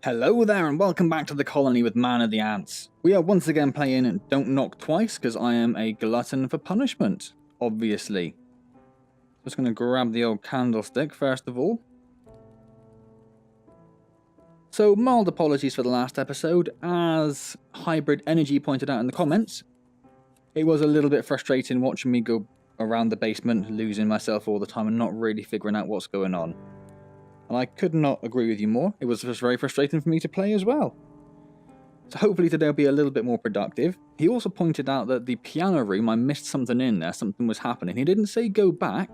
Hello there and welcome back to the colony with Man of the Antz. We are once again playing Don't Knock Twice because I am a glutton for punishment, obviously. Just going to grab the old candlestick first of all. So mild apologies for the last episode. As Hybrid Energy pointed out in the comments, it was a little bit frustrating watching me go around the basement, losing myself all the time and not really figuring out what's going on. And I could not agree with you more. It was just very frustrating for me to play as well. So hopefully today will be a little bit more productive. He also pointed out that the piano room, I missed something in there. Something was happening. He didn't say go back.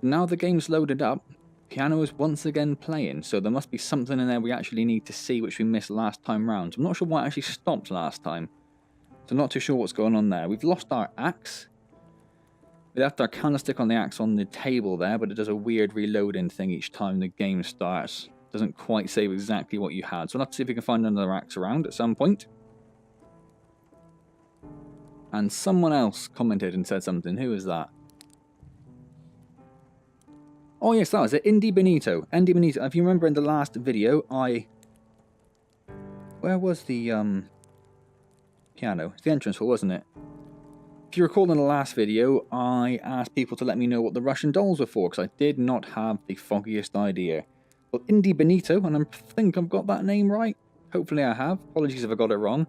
Now the game's loaded up. Piano is once again playing. So there must be something in there we actually need to see, which we missed last time round. I'm not sure why it actually stopped last time. So I'm not too sure what's going on there. We've lost our axe. We left our candlestick on the axe on the table there, but it does a weird reloading thing each time the game starts. Doesn't quite save exactly what you had. So we'll have to see if we can find another axe around at some point. And someone else commented and said something. Who is that? Oh yes, that was it. Indy Benito. Indy Benito. If you remember in the last video, where was the piano? It's the entrance hall, wasn't it? If you recall in the last video, I asked people to let me know what the Russian dolls were for, because I did not have the foggiest idea. Well, Indy Benito, and I think I've got that name right. Hopefully I have. Apologies if I got it wrong.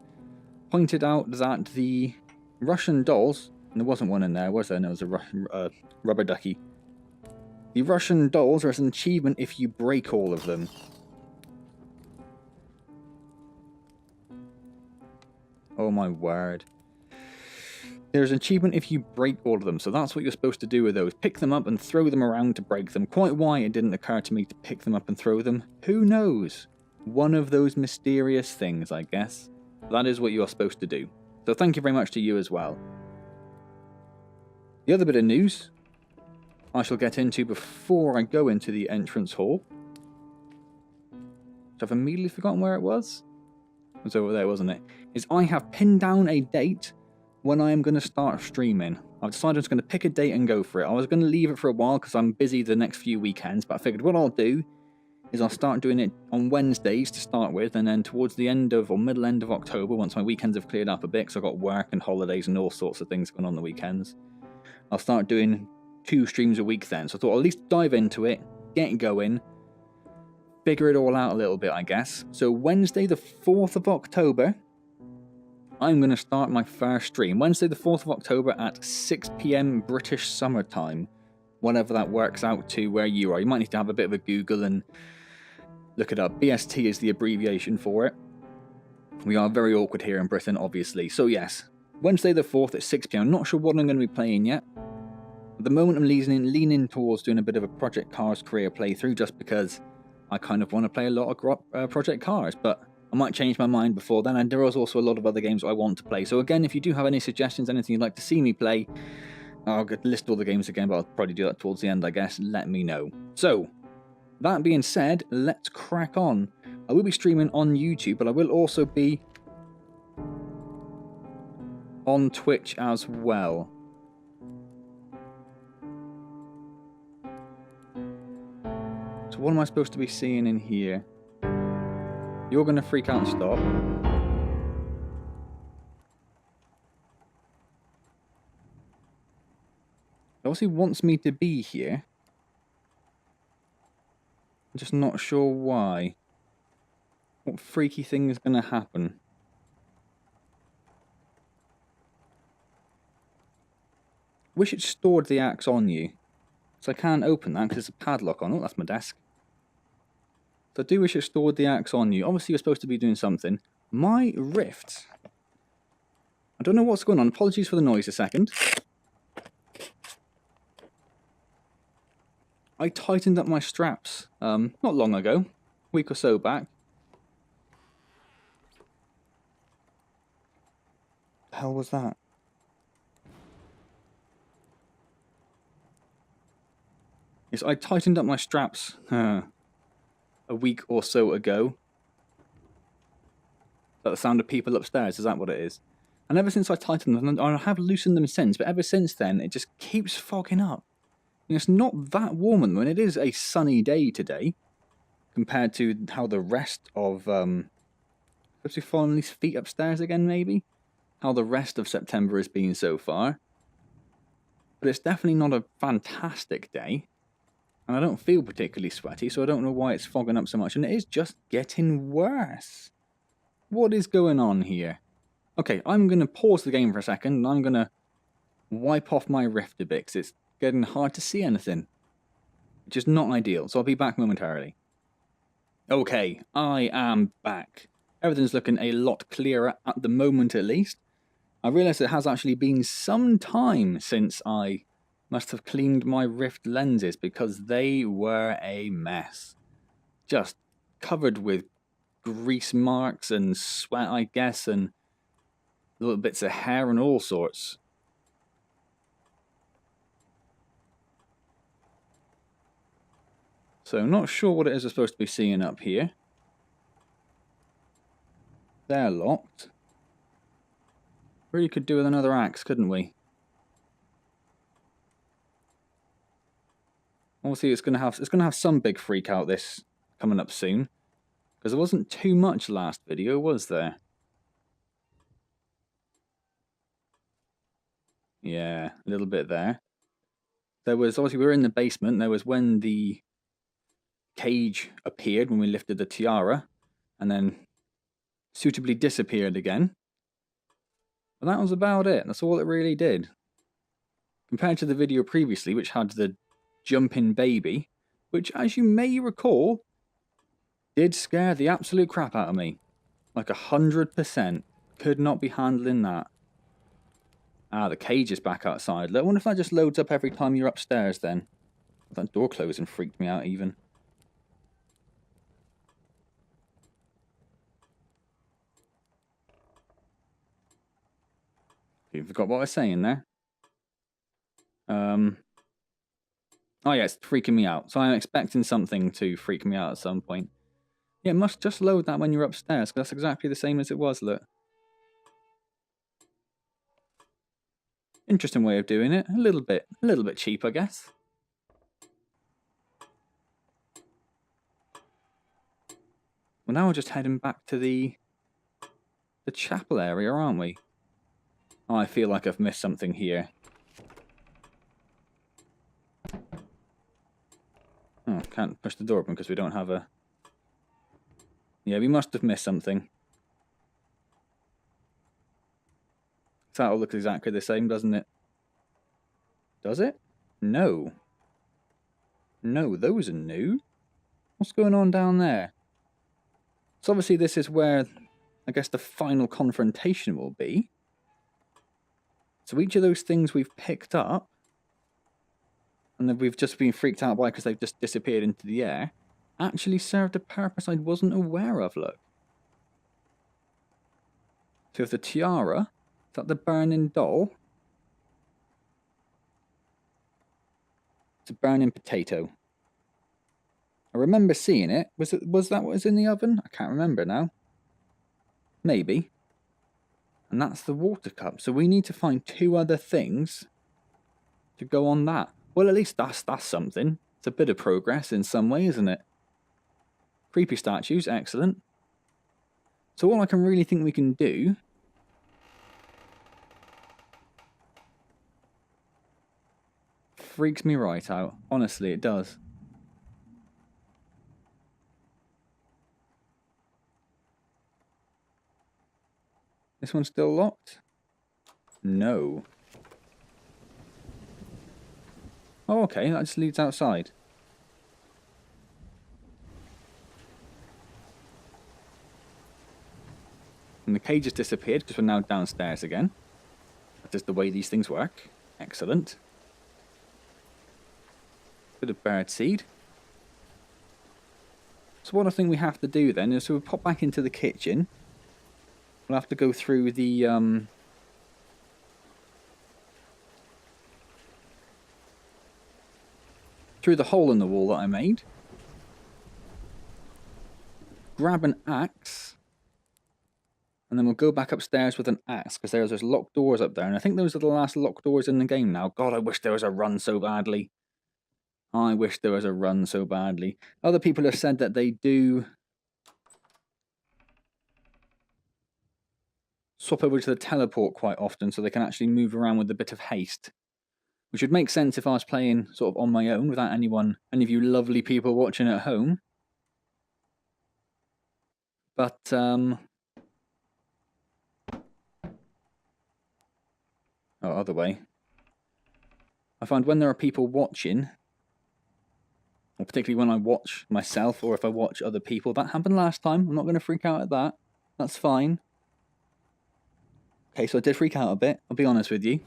Pointed out that the Russian dolls, and there wasn't one in there, was there? No, it was a rubber ducky. The Russian dolls are an achievement if you break all of them. Oh my word. There's an achievement if you break all of them, so that's what you're supposed to do with those. Pick them up and throw them around to break them. Quite why it didn't occur to me to pick them up and throw them, who knows? One of those mysterious things, I guess. That is what you're supposed to do. So thank you very much to you as well. The other bit of news I shall get into before I go into the entrance hall. I've immediately forgotten where it was. It was over there, wasn't it? Is I have pinned down a date when I am going to start streaming. I've decided I'm just going to pick a date and go for it. I was going to leave it for a while because I'm busy the next few weekends, but I figured what I'll do is I'll start doing it on Wednesdays to start with, and then towards the end of, or middle end of October, once my weekends have cleared up a bit, because I've got work and holidays and all sorts of things going on the weekends, I'll start doing 2 streams a week then. So I thought I'll at least dive into it, get going, figure it all out a little bit, I guess. So Wednesday the 4th of October, I'm going to start my first stream. Wednesday the 4th of October at 6 PM British Summer Time. Whatever that works out to where you are. You might need to have a bit of a Google and look it up. BST is the abbreviation for it. We are very awkward here in Britain, obviously. So yes, Wednesday the 4th at 6 PM. I'm not sure what I'm going to be playing yet. At the moment I'm leaning towards doing a bit of a Project Cars career playthrough, just because I kind of want to play a lot of Project Cars, but I might change my mind before then, and there is also a lot of other games I want to play. So again, if you do have any suggestions, anything you'd like to see me play, I'll list all the games again, but I'll probably do that towards the end, I guess. Let me know. So, that being said, let's crack on. I will be streaming on YouTube, but I will also be on Twitch as well. So what am I supposed to be seeing in here? You're going to freak out and stop. He obviously wants me to be here. I'm just not sure why. What freaky thing is going to happen? Wish it stored the axe on you. So I can't open that because there's a padlock on. Oh, that's my desk. So I do wish it stored the axe on you. Obviously you're supposed to be doing something. My Rift. I don't know what's going on. Apologies for the noise a second. I tightened up my straps not long ago. A week or so back. The hell was that? Yes, I tightened up my straps a week or so ago. Is that the sound of people upstairs? Is that what it is? And ever since I tightened them, I have loosened them since, but ever since then, it just keeps fogging up. And it's not that warm at the moment. It is a sunny day today. compared to how the rest of supposed to be falling these feet upstairs again, maybe how the rest of September has been so far. But it's definitely not a fantastic day, and I don't feel particularly sweaty, so I don't know why it's fogging up so much, and it is just getting worse. What is going on here? Okay, I'm going to pause the game for a second, and I'm going to wipe off my Rift a bit, because it's getting hard to see anything, which is not ideal, so I'll be back momentarily. Okay, I am back. Everything's looking a lot clearer at the moment, at least. I realise it has actually been some time since I must have cleaned my Rift lenses, because they were a mess. Just covered with grease marks and sweat, I guess, and little bits of hair and all sorts. So not sure what it is we're supposed to be seeing up here. They're locked. Really could do with another axe, couldn't we? Obviously, it's gonna have some big freak out this coming up soon, because there wasn't too much last video, was there? Yeah, a little bit there. There was obviously we were in the basement. There was when the cage appeared when we lifted the tiara, and then suitably disappeared again. But that was about it. That's all it really did. Compared to the video previously, which had the jumping baby, which, as you may recall, did scare the absolute crap out of me. Like 100%. Could not be handling that. Ah, the cage is back outside. I wonder if that just loads up every time you're upstairs then. That door closing freaked me out even. You forgot what I was saying there. Oh yeah, it's freaking me out. So I'm expecting something to freak me out at some point. Yeah, it must just load that when you're upstairs, because that's exactly the same as it was, look. Interesting way of doing it. A little bit cheap, I guess. Well, now we're just heading back to the chapel area, aren't we? Oh, I feel like I've missed something here. Oh, can't push the door open because we don't have a... Yeah, we must have missed something. That all looks exactly the same, doesn't it? Does it? No. No, those are new. What's going on down there? So obviously this is where, I guess, the final confrontation will be. So each of those things we've picked up, and that we've just been freaked out by because they've just disappeared into the air, actually served a purpose I wasn't aware of, look. So if the tiara, is that the burning doll? It's a burning potato. I remember seeing it. Was that what was in the oven? I can't remember now. Maybe. And that's the water cup. So we need to find 2 other things to go on that. Well, at least that's something. It's a bit of progress in some way, isn't it? Creepy statues, excellent. So all I can really think we can do... freaks me right out. Honestly, it does. This one's still locked? No. Oh, okay, that just leads outside. And the cage has disappeared because we're now downstairs again. That is the way these things work. Excellent. Bit of bird seed. So what I think we have to do then is we'll pop back into the kitchen. We'll have to go through the hole in the wall that I made. Grab an axe. And then we'll go back upstairs with an axe, because there's locked doors up there. And I think those are the last locked doors in the game now. God, I wish there was a run so badly. I wish there was a run so badly. Other people have said that they do swap over to the teleport quite often so they can actually move around with a bit of haste. Which would make sense if I was playing sort of on my own without any of you lovely people watching at home. But, oh, other way. I find when there are people watching, or particularly when I watch myself or if I watch other people, that happened last time. I'm not going to freak out at that. That's fine. Okay, so I did freak out a bit, I'll be honest with you.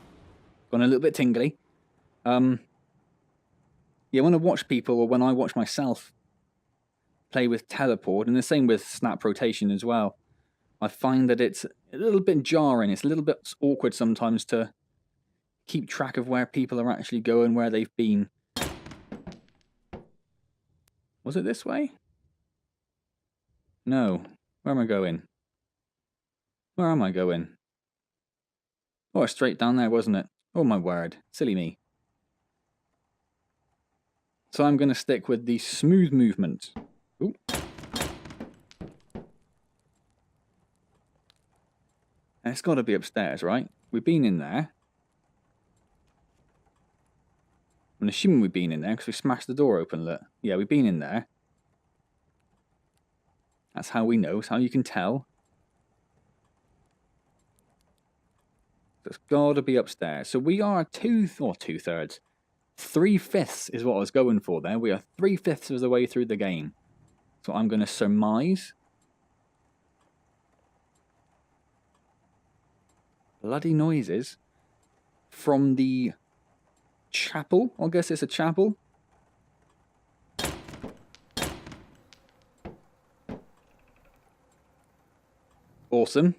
Gone a little bit tingly. Yeah, when I watch people or when I watch myself play with teleport, and the same with snap rotation as well, I find that it's a little bit jarring. It's a little bit awkward sometimes to keep track of where people are actually going, where they've been. Was it this way? No. Where am I going? Where am I going? Oh, it's straight down there, wasn't it? Oh my word. Silly me. So I'm going to stick with the smooth movement. Ooh. And it's got to be upstairs, right? We've been in there. I'm assuming we've been in there because we smashed the door open, look. Yeah, we've been in there. That's how we know. It's how you can tell. It's got to be upstairs. So we are two-thirds. 3/5 is what I was going for there. We are 3/5 of the way through the game. So I'm going to surmise. Bloody noises from the chapel. I guess it's a chapel. Awesome.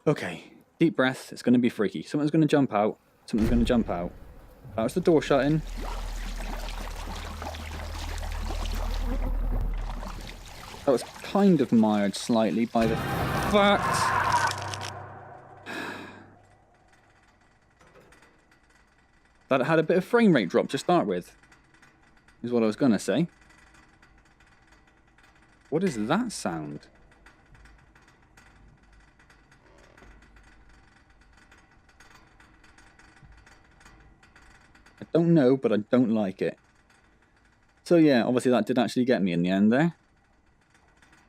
Okay, deep breath. It's going to be freaky. Someone's going to jump out. Something's going to jump out. That was the door shutting. That was kind of mired slightly by the fact that it had a bit of frame rate drop to start with, is what I was going to say. What is that sound? I don't know, but I don't like it. So yeah, obviously that did actually get me in the end there.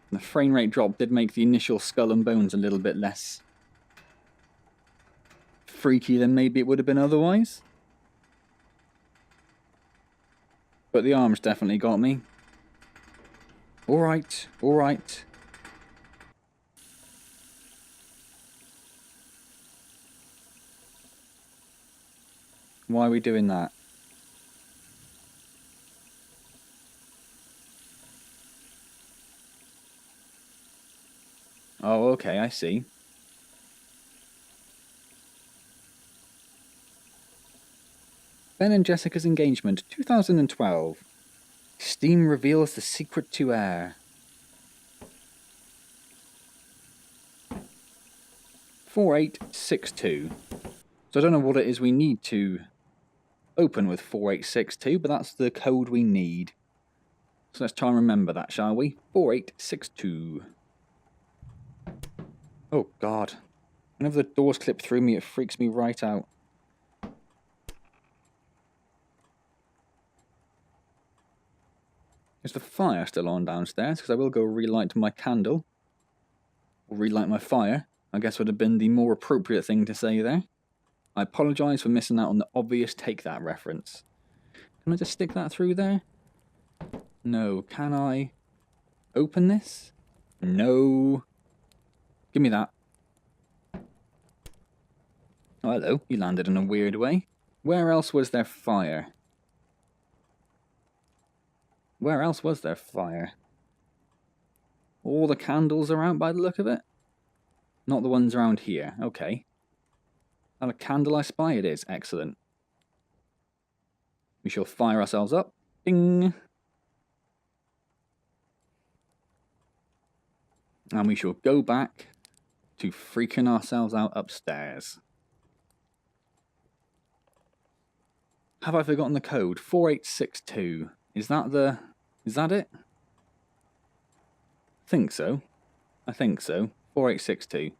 The frame rate drop did make the initial skull and bones a little bit less freaky than maybe it would have been otherwise. But the arms definitely got me. Alright, alright. Why are we doing that? Oh, okay, I see. Ben and Jessica's engagement, 2012. Steam reveals the secret to air. 4862. So I don't know what it is we need to open with 4862, but that's the code we need. So let's try and remember that, shall we? 4862. Oh god. Whenever the doors clip through me, it freaks me right out. Is the fire still on downstairs? Because I will go relight my candle. Or relight my fire, I guess would have been the more appropriate thing to say there. I apologise for missing out on the obvious Take That reference. Can I just stick that through there? No. Can I open this? No. Give me that. Oh, hello. You landed in a weird way. Where else was there fire? Where else was there fire? All the candles are out by the look of it? Not the ones around here. Okay. That a candle I spy? It is. Excellent. We shall fire ourselves up. Bing! And we shall go back to freaking ourselves out upstairs. Have I forgotten the code? 4862. Is that it? I think so. 4862.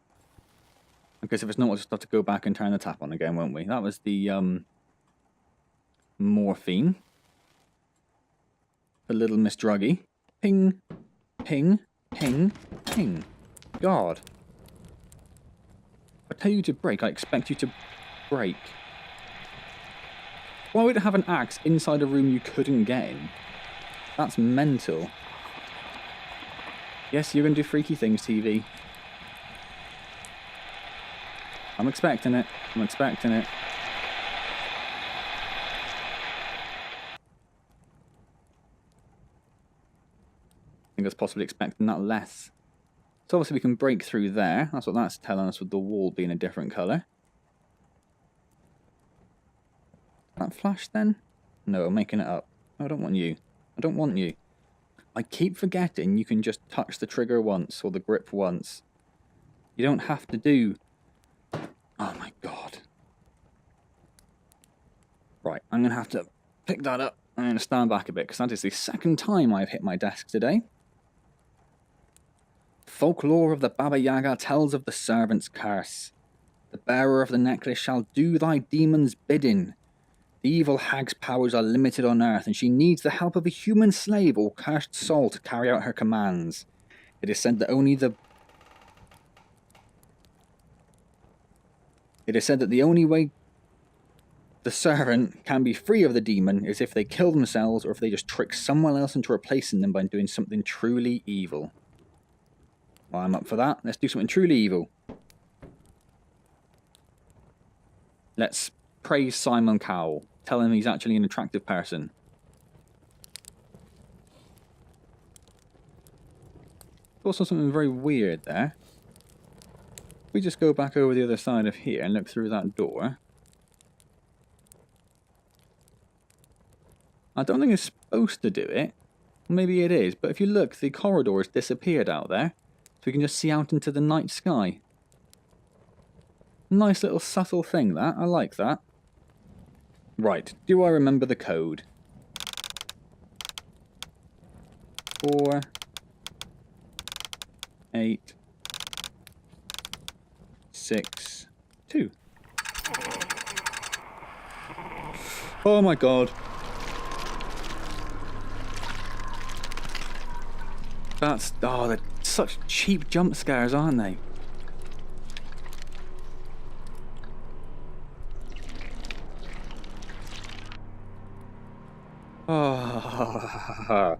Okay, so if it's not, we'll just have to go back and turn the tap on again, won't we? That was the morphine. For little Miss Druggy. Ping, ping, ping, ping. God. I tell you to break, I expect you to break. Why would it have an axe inside a room you couldn't get in? That's mental. Yes, you're going to do freaky things, TV. I'm expecting it. I'm expecting it. I think I was possibly expecting that less. So obviously we can break through there. That's what that's telling us with the wall being a different colour. That flash then? No, I'm making it up. I don't want you. I don't want you. I keep forgetting you can just touch the trigger once or the grip once. You don't have to do... Oh my god. Right, I'm going to have to pick that up. I'm going to stand back a bit because that is the second time I've hit my desk today. Folklore of the Baba Yaga tells of the servant's curse. The bearer of the necklace shall do thy demon's bidding. The evil hag's powers are limited on earth, and she needs the help of a human slave or cursed soul to carry out her commands. It is said that the only way the servant can be free of the demon is if they kill themselves or if they just trick someone else into replacing them by doing something truly evil. Well, I'm up for that. Let's do something truly evil. Let's praise Simon Cowell. Tell him he's actually an attractive person. Also something very weird there. If we just go back over the other side of here and look through that door. I don't think it's supposed to do it. Maybe it is, but if you look, the corridor has disappeared out there. So we can just see out into the night sky. Nice little subtle thing that. I like that. Right, do I remember the code? 4, 8, 6, 2. Oh my god. They're such cheap jump scares, aren't they? Oh,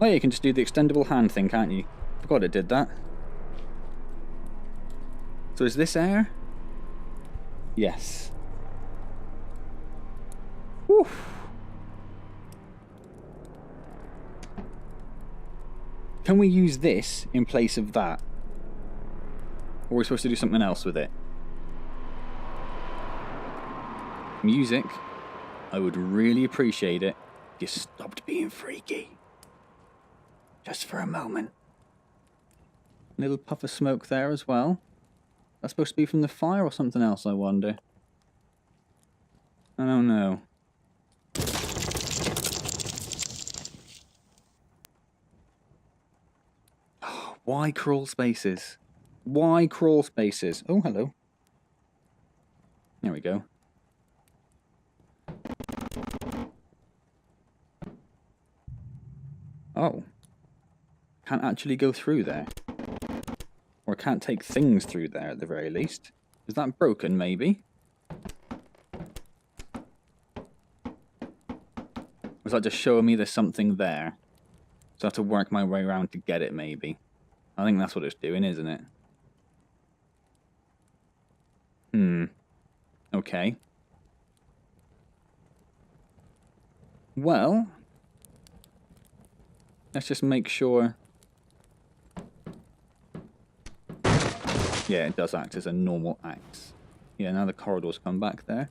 yeah, you can just do the extendable hand thing, can't you? Forgot it did that. So is this air? Yes. Whew. Can we use this in place of that? Or are we supposed to do something else with it? Music. I would really appreciate it if you stopped being freaky. Just for a moment. Little puff of smoke there as well. That's supposed to be from the fire or something else, I wonder. I don't know. Why crawl spaces? Why crawl spaces? Oh, hello. There we go. Oh. Can't actually go through there. Or can't take things through there at the very least. Is that broken, maybe? Or is that just showing me there's something there? So I have to work my way around to get it, maybe. I think that's what it's doing, isn't it? Okay. Well, let's just make sure. Yeah, it does act as a normal axe. Yeah, now the corridors come back there.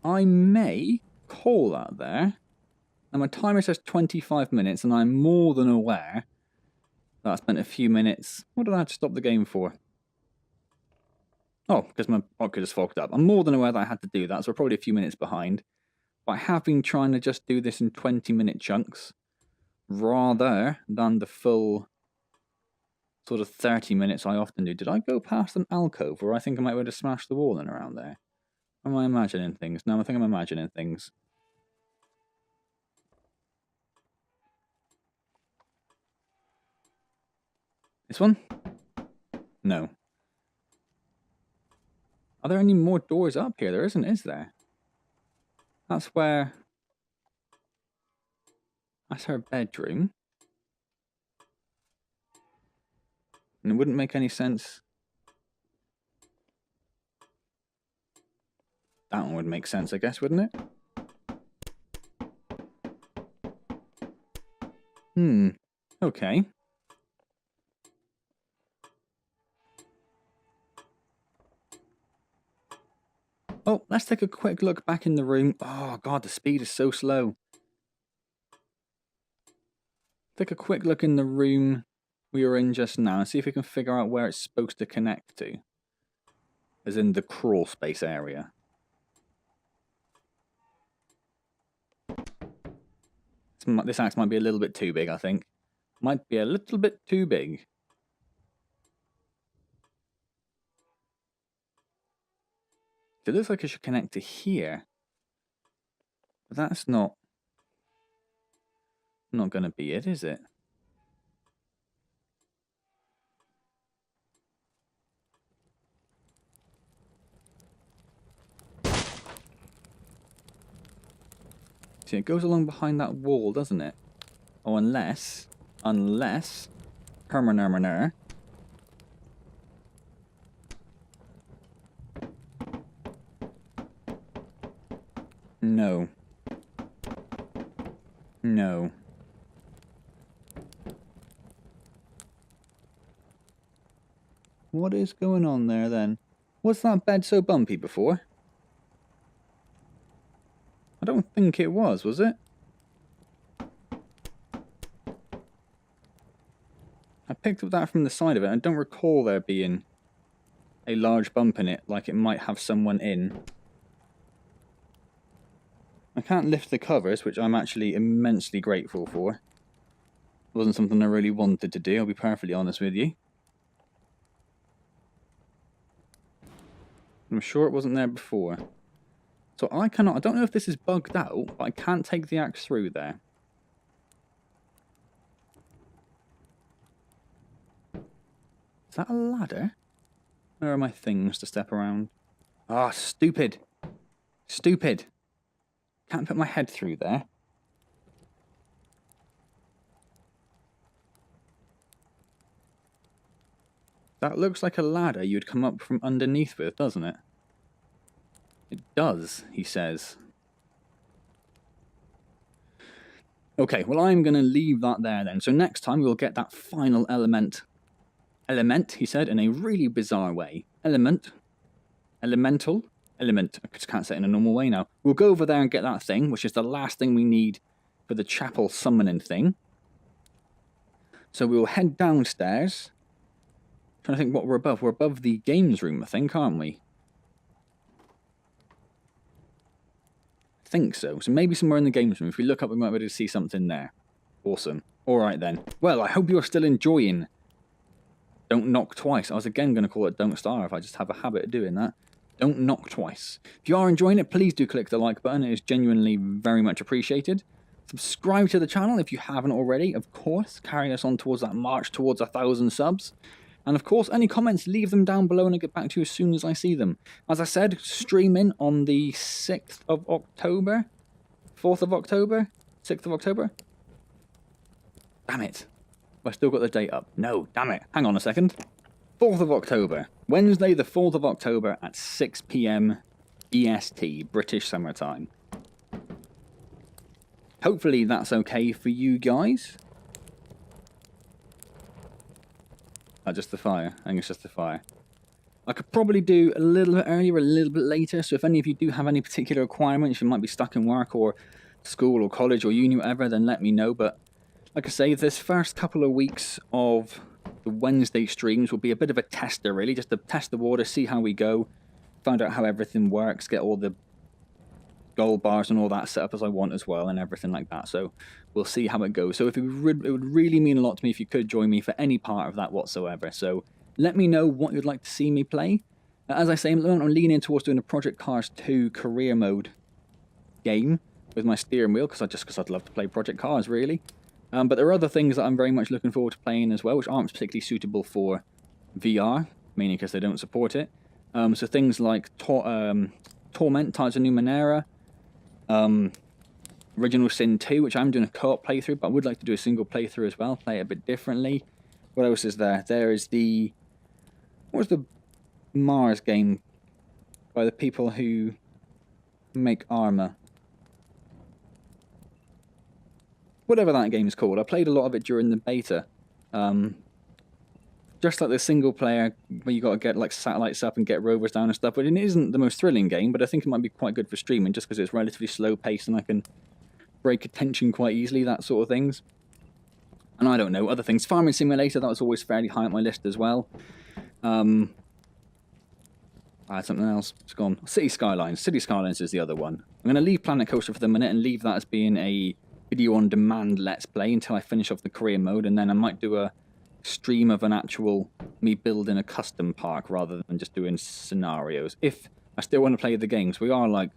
I may call that there. And my timer says 25 minutes, and I'm more than aware that I spent a few minutes. What did I have to stop the game for? Oh, because my Oculus fogged up. I'm more than aware that I had to do that, so we're probably a few minutes behind. But I have been trying to just do this in 20-minute chunks, rather than the full sort of 30 minutes I often do. Did I go past an alcove, or I think I might be able to smash the wall in around there? Or am I imagining things? No, I think I'm imagining things. This one? No. Are there any more doors up here? There isn't, is there? That's where... That's her bedroom. And it wouldn't make any sense. That one would make sense, I guess, wouldn't it? Okay. Oh, let's take a quick look back in the room. Oh, God, the speed is so slow. Take a quick look in the room we were in just now and see if we can figure out where it's supposed to connect to. As in the crawl space area. This axe might be a little bit too big, I think. Might be a little bit too big. It looks like it should connect to here. But that's not going to be it, is it? See, it goes along behind that wall, doesn't it? Oh, unless... Hermanurmaner. No. No. What is going on there, then? Was that bed so bumpy before? I don't think it was it? I picked up that from the side of it. I don't recall there being a large bump in it, like it might have someone in. I can't lift the covers, which I'm actually immensely grateful for. It wasn't something I really wanted to do, I'll be perfectly honest with you. I'm sure it wasn't there before. So I don't know if this is bugged out, but I can't take the axe through there. Is that a ladder? Where are my things to step around? Ah, stupid. Stupid. Can't put my head through there. That looks like a ladder you'd come up from underneath with, doesn't it? It does, he says. Okay, well I'm going to leave that there then. So next time we'll get that final element. Element, he said, in a really bizarre way. Element. Elemental. Element. I just can't say it in a normal way now. We'll go over there and get that thing, which is the last thing we need for the chapel summoning thing. So we'll head downstairs. Trying to think what we're above. We're above the games room, I think, aren't we? I think so. So maybe somewhere in the games room. If we look up, we might be able to see something there. Awesome. Alright then. Well, I hope you're still enjoying Don't Knock Twice. I was again going to call it Don't Starve. I just have a habit of doing that. Don't Knock Twice. If you are enjoying it, please do click the like button. It is genuinely very much appreciated. Subscribe to the channel if you haven't already, of course. Carry us on towards that march towards 1,000 subs. And of course, any comments, leave them down below and I'll get back to you as soon as I see them. As I said, streaming on the 6th of October? 4th of October? 6th of October? Damn it. Have I still got the date up? No, damn it. Hang on a second. 4th of October. Wednesday the 4th of October at 6 PM EST, British Summer Time. Hopefully that's okay for you guys. Just the fire. I think it's just the fire. I could probably do a little bit earlier, a little bit later, so if any of you do have any particular requirements, you might be stuck in work or school or college or uni, whatever, then let me know. But like I say, this first couple of weeks of the Wednesday streams will be a bit of a tester, really, just to test the water, see how we go, find out how everything works, get all the gold bars and all that set up as I want as well, and everything like that. So we'll see how it goes. So if it would really mean a lot to me if you could join me for any part of that whatsoever. So let me know what you'd like to see me play. As I say, I'm leaning towards doing a Project Cars 2 career mode game with my steering wheel, because I'd love to play Project Cars, really. But there are other things that I'm very much looking forward to playing as well, which aren't particularly suitable for VR, mainly because they don't support it. So things like Torment, Tides of Numenera, Original Sin 2, which I'm doing a co-op playthrough, but I would like to do a single playthrough as well, play it a bit differently. What else is there? There is the... What was the Mars game by the people who make Arma? Whatever that game is called. I played a lot of it during the beta. Just like the single player, where you got to get like satellites up and get rovers down and stuff. But it isn't the most thrilling game, but I think it might be quite good for streaming, just because it's relatively slow paced and I can break attention quite easily, that sort of things. And I don't know, other things. Farming Simulator, that was always fairly high on my list as well. I had something else. It's gone. City Skylines. City Skylines is the other one. I'm going to leave Planet Coaster for the minute and leave that as being a video on demand let's play until I finish off the career mode, and then I might do a stream of an actual me building a custom park rather than just doing scenarios. If I still want to play the games, we are like,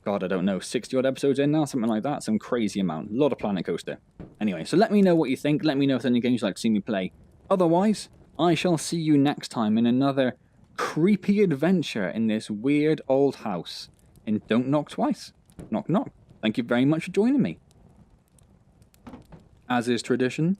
God, I don't know, 60 odd episodes in now, something like that, some crazy amount. A lot of Planet Coaster. Anyway, so let me know what you think. Let me know if there's any games you'd like to see me play. Otherwise, I shall see you next time in another creepy adventure in this weird old house in Don't Knock Twice. Knock knock. Thank you very much for joining me. As is tradition,